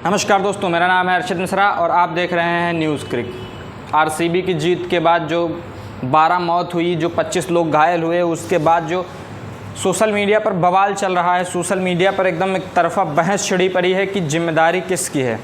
नमस्कार दोस्तों, मेरा नाम है अर्शद मिश्रा और आप देख रहे हैं न्यूज़ क्रिक। आरसीबी की जीत के बाद जो 12 मौत हुई, जो 25 लोग घायल हुए, उसके बाद जो सोशल मीडिया पर बवाल चल रहा है, सोशल मीडिया पर एकदम एक तरफा बहस छिड़ी पड़ी है कि जिम्मेदारी किसकी है।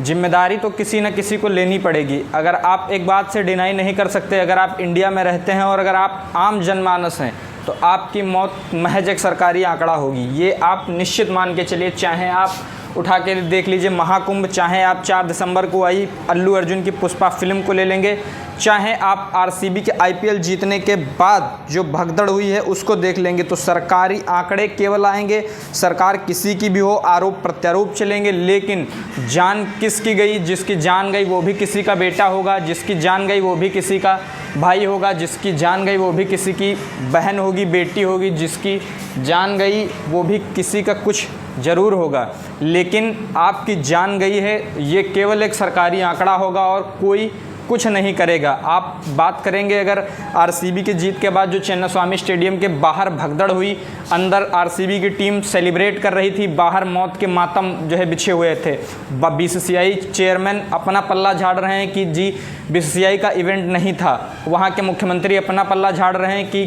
जिम्मेदारी तो किसी न किसी को लेनी पड़ेगी। अगर आप एक बात से डिनाई नहीं कर सकते, अगर आप इंडिया में रहते हैं और अगर आप आम जनमानस हैं तो आपकी मौत महज एक सरकारी आंकड़ा होगी। ये आप निश्चित मान के चलिए। चाहे आप उठा के देख लीजिए महाकुंभ, चाहे आप 4 दिसंबर को आई अल्लू अर्जुन की पुष्पा फिल्म को ले लेंगे, चाहे आप आरसीबी के आईपीएल जीतने के बाद जो भगदड़ हुई है उसको देख लेंगे, तो सरकारी आंकड़े केवल आएंगे। सरकार किसी की भी हो, आरोप प्रत्यारोप चलेंगे, लेकिन जान किसकी गई? जिसकी जान गई वो भी किसी का बेटा होगा, जिसकी जान गई वो भी किसी का भाई होगा, जिसकी जान गई वो भी किसी की बहन होगी, बेटी होगी, जिसकी जान गई वो भी किसी का कुछ ज़रूर होगा। लेकिन आपकी जान गई है ये केवल एक सरकारी आंकड़ा होगा और कोई कुछ नहीं करेगा। आप बात करेंगे अगर आरसीबी की जीत के बाद जो चिन्नास्वामी स्टेडियम के बाहर भगदड़ हुई, अंदर आरसीबी की टीम सेलिब्रेट कर रही थी, बाहर मौत के मातम जो है बिछे हुए थे। बीसीसीआई चेयरमैन अपना पल्ला झाड़ रहे हैं कि जी बीसीसीआई का इवेंट नहीं था, वहाँ के मुख्यमंत्री अपना पल्ला झाड़ रहे हैं कि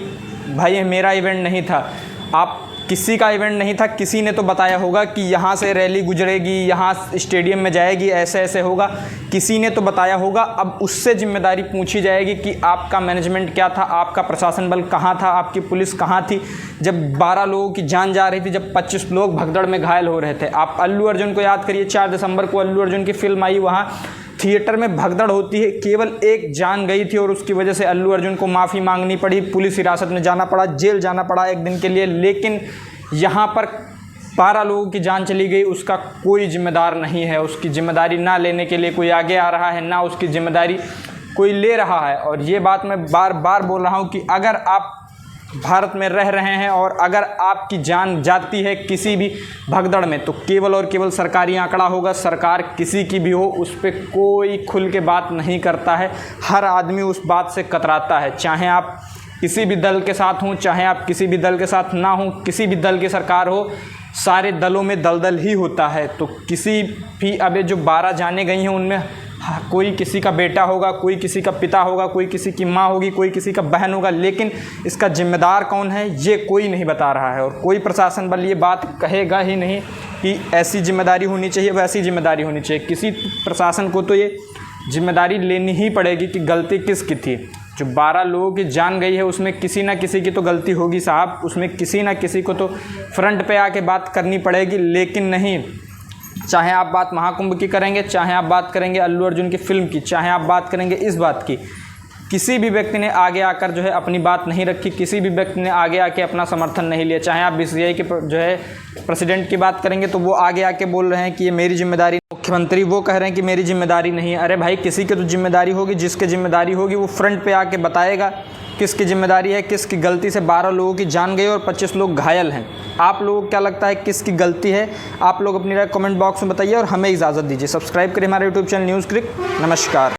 भाई मेरा इवेंट नहीं था। आप किसी का इवेंट नहीं था, किसी ने तो बताया होगा कि यहाँ से रैली गुजरेगी, यहाँ स्टेडियम में जाएगी, ऐसे ऐसे होगा, किसी ने तो बताया होगा। अब उससे जिम्मेदारी पूछी जाएगी कि आपका मैनेजमेंट क्या था, आपका प्रशासन बल कहाँ था, आपकी पुलिस कहाँ थी जब 12 लोगों की जान जा रही थी, जब 25 लोग भगदड़ में घायल हो रहे थे। आप अल्लू अर्जुन को याद करिए, 4 दिसंबर को अल्लू अर्जुन की फिल्म आई, वहाँ थिएटर में भगदड़ होती है, केवल एक जान गई थी और उसकी वजह से अल्लू अर्जुन को माफ़ी मांगनी पड़ी, पुलिस हिरासत में जाना पड़ा, जेल जाना पड़ा एक दिन के लिए। लेकिन यहाँ पर 12 लोगों की जान चली गई, उसका कोई जिम्मेदार नहीं है। उसकी जिम्मेदारी ना लेने के लिए कोई आगे आ रहा है, ना उसकी जिम्मेदारी कोई ले रहा है। और ये बात मैं बार बार बोल रहा हूँ कि अगर आप भारत में रह रहे हैं और अगर आपकी जान जाती है किसी भी भगदड़ में, तो केवल और केवल सरकारी आंकड़ा होगा। सरकार किसी की भी हो, उस पर कोई खुल के बात नहीं करता है। हर आदमी उस बात से कतराता है, चाहे आप किसी भी दल के साथ हों, चाहे आप किसी भी दल के साथ ना हों, किसी भी दल की सरकार हो, सारे दलों में दलदल ही होता है। तो किसी भी अब जो 12 जाने गई हैं उनमें कोई किसी का बेटा होगा, कोई किसी का पिता होगा, कोई किसी की माँ होगी, कोई किसी का बहन होगा, लेकिन इसका जिम्मेदार कौन है ये कोई नहीं बता रहा है। और कोई प्रशासन बल ये बात कहेगा ही नहीं कि ऐसी जिम्मेदारी होनी चाहिए, वैसी जिम्मेदारी होनी चाहिए। किसी प्रशासन को तो ये जिम्मेदारी लेनी ही पड़ेगी कि गलती किसकी थी। जो 12 लोगों की जान गई है उसमें किसी ना किसी की तो गलती होगी साहब, उसमें किसी ना किसी को तो फ्रंट पे आके बात करनी पड़ेगी। लेकिन नहीं, चाहे आप बात महाकुंभ की करेंगे, चाहे आप बात करेंगे अल्लू अर्जुन की फिल्म की, चाहे आप बात करेंगे इस बात की, किसी भी व्यक्ति ने आगे आकर जो है अपनी बात नहीं रखी, किसी भी व्यक्ति ने आगे आके अपना समर्थन नहीं लिया। चाहे आप बीसीसीआई के जो है प्रेसिडेंट की बात करेंगे तो वो आगे आके बोल रहे हैं कि ये मेरी जिम्मेदारी, मुख्यमंत्री वो कह रहे हैं कि मेरी जिम्मेदारी नहीं है। अरे भाई, किसी की तो जिम्मेदारी होगी, जिसकी जिम्मेदारी होगी वो फ्रंट पे आके बताएगा किसकी जिम्मेदारी है, किसकी गलती से 12 लोगों की जान गई और 25 लोग घायल हैं। आप लोगों को क्या लगता है किसकी गलती है? आप लोग अपनी राय कमेंट बॉक्स में बताइए और हमें इजाज़त दीजिए। सब्सक्राइब करिए हमारे यूट्यूब चैनल न्यूज़ क्रिक। नमस्कार।